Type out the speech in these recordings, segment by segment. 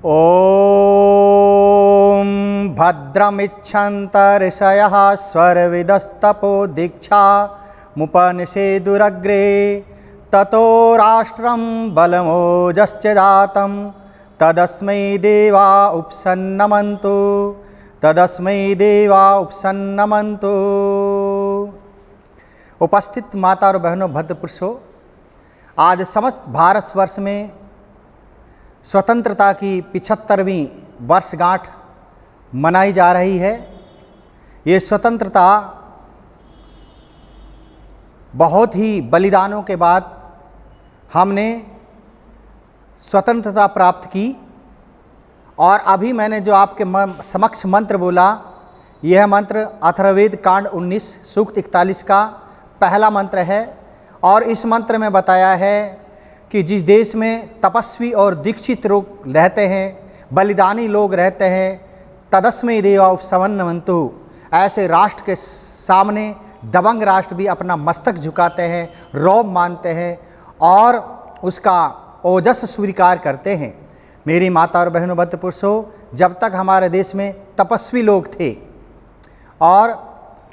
ॐ भद्रमिच्छन्तर्षयः स्वर्विदस्तपो दीक्षामुपनिषेदुरग्रे ततो राष्ट्रं बलमोजश्च जातं तदस्मै देवा उपसन्नमन्तु तदस्मै देवा उपसन्नमन्तु। उपस्थित माता और बहनों, भद्र पुरुषों, आज समस्त भारतवर्ष में स्वतंत्रता की 75वीं वर्षगांठ मनाई जा रही है। ये स्वतंत्रता बहुत ही बलिदानों के बाद हमने स्वतंत्रता प्राप्त की। और अभी मैंने जो आपके समक्ष मंत्र बोला, यह मंत्र अथर्ववेद कांड 19 सूक्त 41 का पहला मंत्र है। और इस मंत्र में बताया है कि जिस देश में तपस्वी और दीक्षित लोग रहते हैं, बलिदानी लोग रहते हैं, तदस्मै देवा उपसन्नमन्तु, ऐसे राष्ट्र के सामने दबंग राष्ट्र भी अपना मस्तक झुकाते हैं, रौब मानते हैं और उसका ओजस स्वीकार करते हैं। मेरी माता और बहनों, भद्र पुरुषों, जब तक हमारे देश में तपस्वी लोग थे और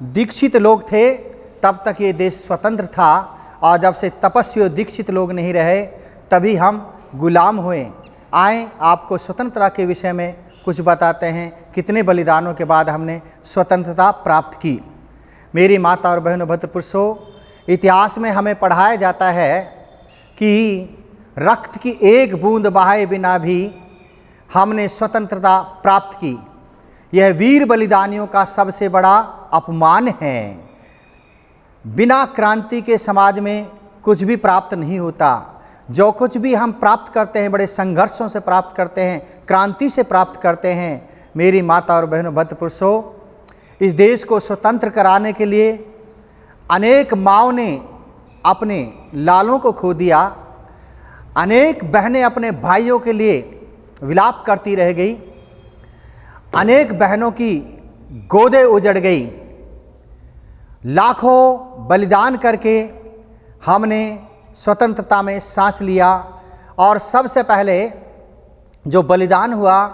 दीक्षित लोग थे, तब तक ये देश स्वतंत्र था। और जब से तपस्वी और दीक्षित लोग नहीं रहे, तभी हम गुलाम हुए। आए आपको स्वतंत्रता के विषय में कुछ बताते हैं, कितने बलिदानों के बाद हमने स्वतंत्रता प्राप्त की। मेरी माता और बहनों, भद्र पुरुषों, इतिहास में हमें पढ़ाया जाता है कि रक्त की एक बूंद बहाए बिना भी हमने स्वतंत्रता प्राप्त की। यह वीर बलिदानियों का सबसे बड़ा अपमान है। बिना क्रांति के समाज में कुछ भी प्राप्त नहीं होता। जो कुछ भी हम प्राप्त करते हैं, बड़े संघर्षों से प्राप्त करते हैं, क्रांति से प्राप्त करते हैं। मेरी माता और बहनों, भद्र पुरुषों, इस देश को स्वतंत्र कराने के लिए अनेक माँओं ने अपने लालों को खो दिया, अनेक बहनें अपने भाइयों के लिए विलाप करती रह गई, अनेक बहनों की गोदें उजड़ गई। लाखों बलिदान करके हमने स्वतंत्रता में सांस लिया। और सबसे पहले जो बलिदान हुआ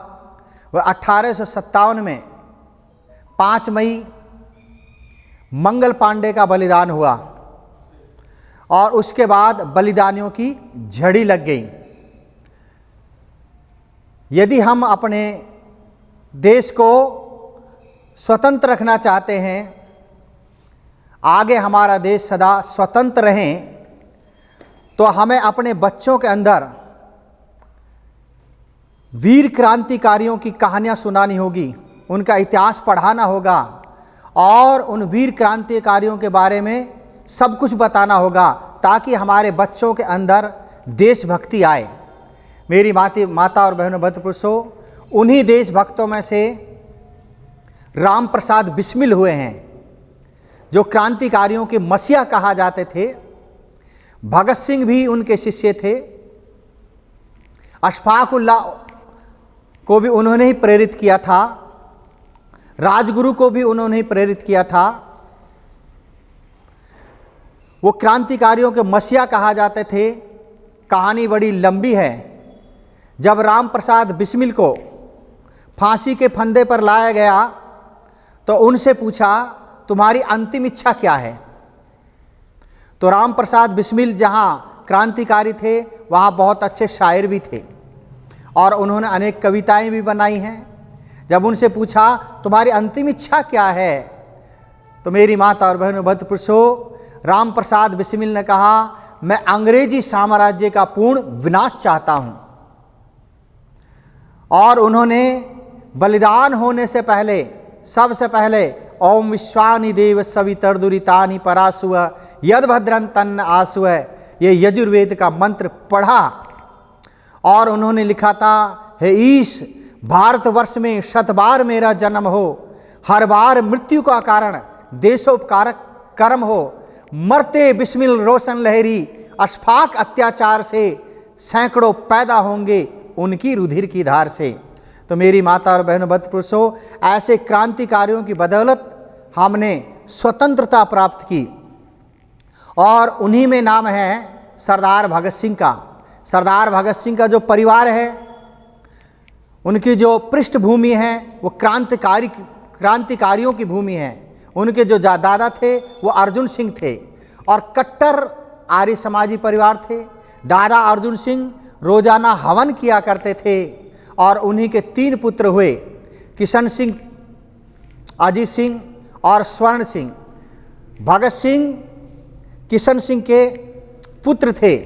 वह 1857 में 5 मई मंगल पांडे का बलिदान हुआ। और उसके बाद बलिदानियों की झड़ी लग गई। यदि हम अपने देश को स्वतंत्र रखना चाहते हैं, आगे हमारा देश सदा स्वतंत्र रहे, तो हमें अपने बच्चों के अंदर वीर क्रांतिकारियों की कहानियाँ सुनानी होगी, उनका इतिहास पढ़ाना होगा और उन वीर क्रांतिकारियों के बारे में सब कुछ बताना होगा, ताकि हमारे बच्चों के अंदर देशभक्ति आए। मेरी माता और बहनों, भद्र पुरुषों, उन्हीं देशभक्तों में से राम प्रसाद बिस्मिल हुए हैं, जो क्रांतिकारियों के मसीहा कहा जाते थे। भगत सिंह भी उनके शिष्य थे। अशफाक उल्लाह को भी उन्होंने ही प्रेरित किया था। राजगुरु को भी उन्होंने ही प्रेरित किया था। वो क्रांतिकारियों के मसीहा कहा जाते थे। कहानी बड़ी लंबी है। जब राम प्रसाद बिस्मिल को फांसी के फंदे पर लाया गया, तो उनसे पूछा, तुम्हारी अंतिम इच्छा क्या है? तो राम प्रसाद बिस्मिल जहाँ क्रांतिकारी थे, वहाँ बहुत अच्छे शायर भी थे और उन्होंने अनेक कविताएं भी बनाई हैं। जब उनसे पूछा, तुम्हारी अंतिम इच्छा क्या है? तो मेरी माता और बहनों, भद्र पुरुषों, राम प्रसाद बिस्मिल ने कहा, मैं अंग्रेजी साम्राज्य का पूर्ण विनाश चाहता हूँ। और उन्होंने बलिदान होने से पहले सबसे पहले ओम विश्वानि देव सवितर्दुरितानि परासुव यद भद्रं तन्न आसुव, ये यजुर्वेद का मंत्र पढ़ा। और उन्होंने लिखा था, हे ईश, भारतवर्ष में 100 बार मेरा जन्म हो, हर बार मृत्यु का कारण देशोपकारक कर्म हो, मरते बिस्मिल रोशन लहरी, अशफाक अत्याचार से सैकड़ों पैदा होंगे उनकी रुधिर की धार से। तो मेरी माता और बहनों, भद्र पुरुषों, ऐसे क्रांतिकारियों की बदौलत हमने स्वतंत्रता प्राप्त की। और उन्हीं में नाम है सरदार भगत सिंह का। सरदार भगत सिंह का जो परिवार है उनकी जो पृष्ठभूमि है वो क्रांतिकारियों की भूमि है। उनके जो दादा थे वो अर्जुन सिंह थे और कट्टर आर्य समाजी परिवार थे। दादा अर्जुन सिंह रोजाना हवन किया करते थे और उन्हीं के 3 पुत्र हुए, किशन सिंह, अजीत सिंह और स्वर्ण सिंह। भगत सिंह किशन सिंह के पुत्र थे।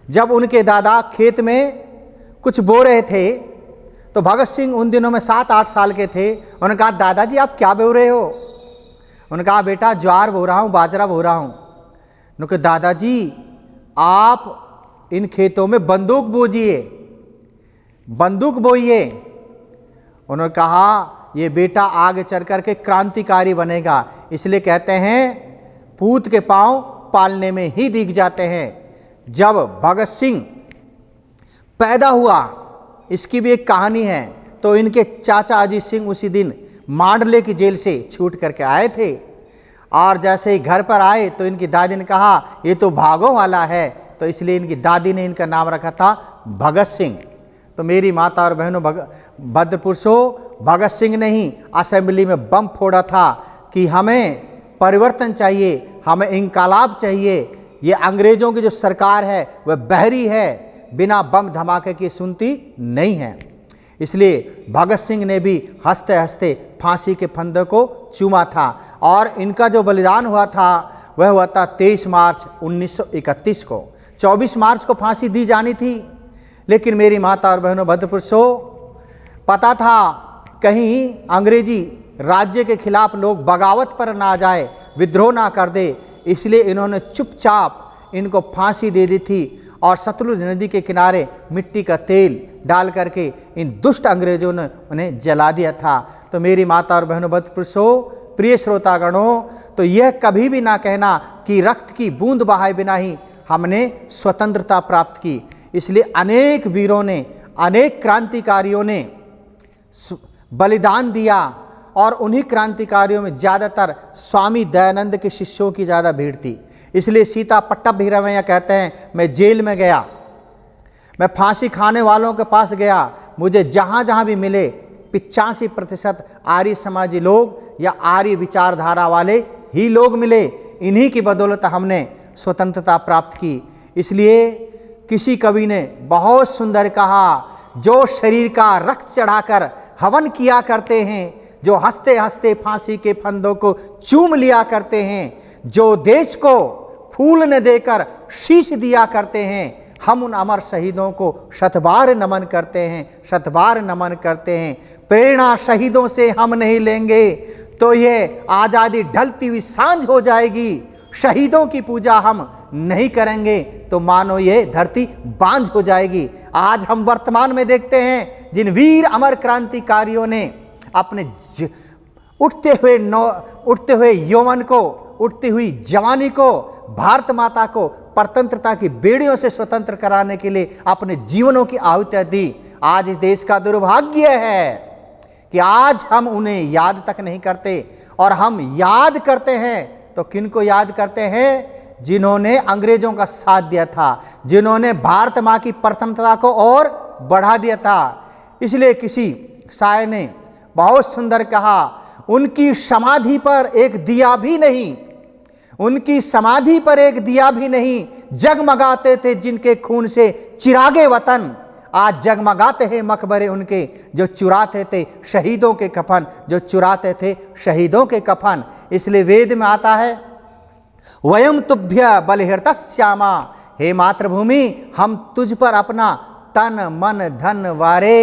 जब उनके दादा खेत में कुछ बो रहे थे तो भगत सिंह उन दिनों में 7-8 साल के थे। उन्होंने कहा, दादाजी आप क्या बो रहे हो? उन्होंने कहा, बेटा ज्वार बो रहा हूँ, बाजरा बो रहा हूँ। उन्होंने कहा, दादाजी आप इन खेतों में बंदूक बोइए, बंदूक बोइए। उन्होंने कहा, ये बेटा आगे चल कर के क्रांतिकारी बनेगा, इसलिए कहते हैं पूत के पांव पालने में ही दिख जाते हैं। जब भगत सिंह पैदा हुआ, इसकी भी एक कहानी है, तो इनके चाचा अजीत सिंह उसी दिन मांडले की जेल से छूट करके आए थे और जैसे ही घर पर आए तो इनकी दादी ने कहा, ये तो भागों वाला है, तो इसलिए इनकी दादी ने इनका नाम रखा था भगत सिंह। तो मेरी माता और बहनों, भद्रपुरुषों, भगत सिंह ने ही असेंबली में बम फोड़ा था कि हमें परिवर्तन चाहिए, हमें इंकलाब चाहिए। ये अंग्रेजों की जो सरकार है वह बहरी है, बिना बम धमाके की सुनती नहीं है। इसलिए भगत सिंह ने भी हंसते हंसते फांसी के फंदे को चूमा था और इनका जो बलिदान हुआ था वह हुआ था 23 मार्च 1931 को। 24 मार्च को फांसी दी जानी थी, लेकिन मेरी माता और बहनों, भद्रपुरुषों, पता था कहीं अंग्रेजी राज्य के खिलाफ लोग बगावत पर ना जाए, विद्रोह ना कर दे, इसलिए इन्होंने चुपचाप इनको फांसी दे दी थी और सतलुज नदी के किनारे मिट्टी का तेल डाल करके इन दुष्ट अंग्रेजों ने उन्हें जला दिया था। तो मेरी माता और बहनों, भद्रपुरुषों, प्रिय श्रोतागणों, तो यह कभी भी ना कहना कि रक्त की बूंद बहाए बिना ही हमने स्वतंत्रता प्राप्त की। इसलिए अनेक वीरों ने, अनेक क्रांतिकारियों ने बलिदान दिया और उन्हीं क्रांतिकारियों में ज़्यादातर स्वामी दयानंद के शिष्यों की ज़्यादा भीड़ थी। इसलिए सीता पट्टभ भीरमैया कहते हैं, मैं जेल में गया, मैं फांसी खाने वालों के पास गया, मुझे जहाँ जहाँ भी मिले 85% आर्य समाजी लोग या आर्य विचारधारा वाले ही लोग मिले। इन्हीं की बदौलत हमने स्वतंत्रता प्राप्त की। इसलिए किसी कवि ने बहुत सुंदर कहा, जो शरीर का रक्त चढ़ाकर हवन किया करते हैं, जो हंसते हंसते फांसी के फंदों को चूम लिया करते हैं, जो देश को फूल न देकर शीश दिया करते हैं, हम उन अमर शहीदों को शतबार नमन करते हैं, शतबार नमन करते हैं। प्रेरणा शहीदों से हम नहीं लेंगे तो ये आज़ादी ढलती हुई सांझ हो जाएगी। शहीदों की पूजा हम नहीं करेंगे तो मानो ये धरती बांझ हो जाएगी। आज हम वर्तमान में देखते हैं जिन वीर अमर क्रांतिकारियों ने अपने उठते हुए यौवन को, उठती हुई जवानी को, भारत माता को परतंत्रता की बेड़ियों से स्वतंत्र कराने के लिए अपने जीवनों की आहुतियां दी। आज इस देश का दुर्भाग्य है कि आज हम उन्हें याद तक नहीं करते, और हम याद करते हैं तो किनको याद करते हैं? जिन्होंने अंग्रेजों का साथ दिया था, जिन्होंने भारत माँ की परतंत्रता को और बढ़ा दिया था। इसलिए किसी शायर ने बहुत सुंदर कहा, उनकी समाधि पर एक दिया भी नहीं, उनकी समाधि पर एक दिया भी नहीं, जगमगाते थे जिनके खून से चिरागे वतन। आज जगमगाते हैं मकबरे उनके जो चुराते थे शहीदों के कफन, जो चुराते थे शहीदों के कफन। इसलिए वेद में आता है, वयम तुभ्य बलिहृतश्यामा, हे मातृभूमि हम तुझ पर अपना तन मन धन वारे।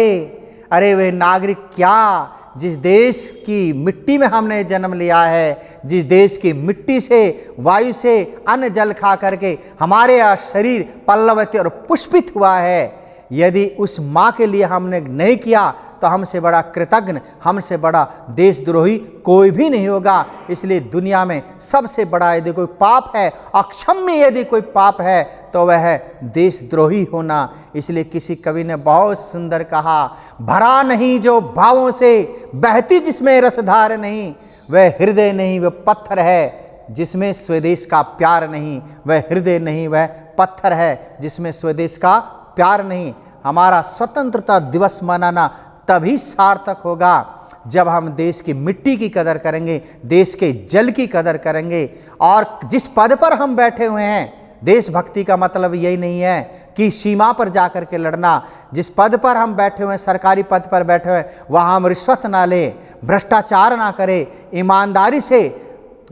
अरे वे नागरिक क्या, जिस देश की मिट्टी में हमने जन्म लिया है, जिस देश की मिट्टी से, वायु से, अन्न जल खा करके हमारे यह शरीर पल्लवित और पुष्पित हुआ है, यदि उस माँ के लिए हमने नहीं किया तो हमसे बड़ा कृतज्ञ, हमसे बड़ा देशद्रोही कोई भी नहीं होगा। इसलिए दुनिया में सबसे बड़ा यदि कोई पाप है, अक्षम्य यदि कोई पाप है, तो वह है देशद्रोही होना। इसलिए किसी कवि ने बहुत सुंदर कहा, भरा नहीं जो भावों से, बहती जिसमें रसधार नहीं, वह हृदय नहीं वह पत्थर है जिसमें स्वदेश का प्यार नहीं। वह हृदय नहीं वह पत्थर है जिसमें स्वदेश का प्यार नहीं। हमारा स्वतंत्रता दिवस मनाना तभी सार्थक होगा जब हम देश की मिट्टी की कदर करेंगे, देश के जल की कदर करेंगे। और जिस पद पर हम बैठे हुए हैं, देशभक्ति का मतलब यही नहीं है कि सीमा पर जाकर के लड़ना। जिस पद पर हम बैठे हुए हैं, सरकारी पद पर बैठे हुए हैं, वहाँ हम रिश्वत ना लें, भ्रष्टाचार ना करें, ईमानदारी से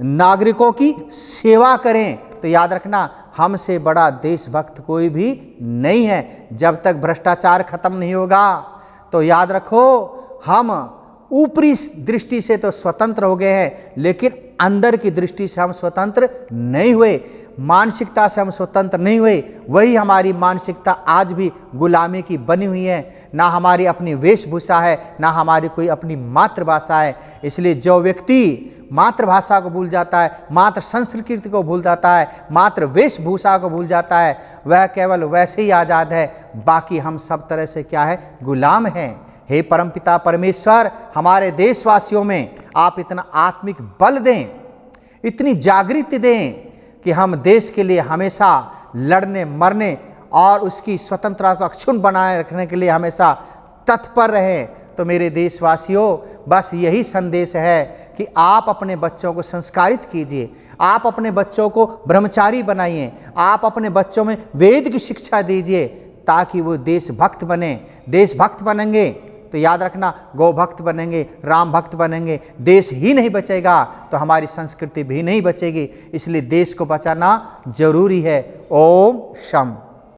नागरिकों की सेवा करें। तो याद रखना, हमसे बड़ा देशभक्त कोई भी नहीं है। जब तक भ्रष्टाचार खत्म नहीं होगा, तो याद रखो, हम ऊपरी दृष्टि से तो स्वतंत्र हो गए हैं, लेकिन अंदर की दृष्टि से हम स्वतंत्र नहीं हुए, मानसिकता से हम स्वतंत्र नहीं हुए। वही हमारी मानसिकता आज भी गुलामी की बनी हुई है। ना हमारी अपनी वेशभूषा है, ना हमारी कोई अपनी मातृभाषा है। इसलिए जो व्यक्ति मातृभाषा को भूल जाता है, मातृ संस्कृति को भूल जाता है, मातृ वेशभूषा को भूल जाता है, वह केवल वैसे ही आज़ाद है। बाकी हम सब तरह से क्या है, गुलाम हैं। हे परमपिता परमेश्वर, हमारे देशवासियों में आप इतना आत्मिक बल दें, इतनी जागृति दें कि हम देश के लिए हमेशा लड़ने मरने और उसकी स्वतंत्रता को अक्षुण्ण बनाए रखने के लिए हमेशा तत्पर रहें। तो मेरे देशवासियों, बस यही संदेश है कि आप अपने बच्चों को संस्कारित कीजिए, आप अपने बच्चों को ब्रह्मचारी बनाइए, आप अपने बच्चों में वेद की शिक्षा दीजिए, ताकि वो देशभक्त बने। देशभक्त बनेंगे तो याद रखना, गौ भक्त बनेंगे, राम भक्त बनेंगे। देश ही नहीं बचेगा तो हमारी संस्कृति भी नहीं बचेगी। इसलिए देश को बचाना जरूरी है। ओम शम।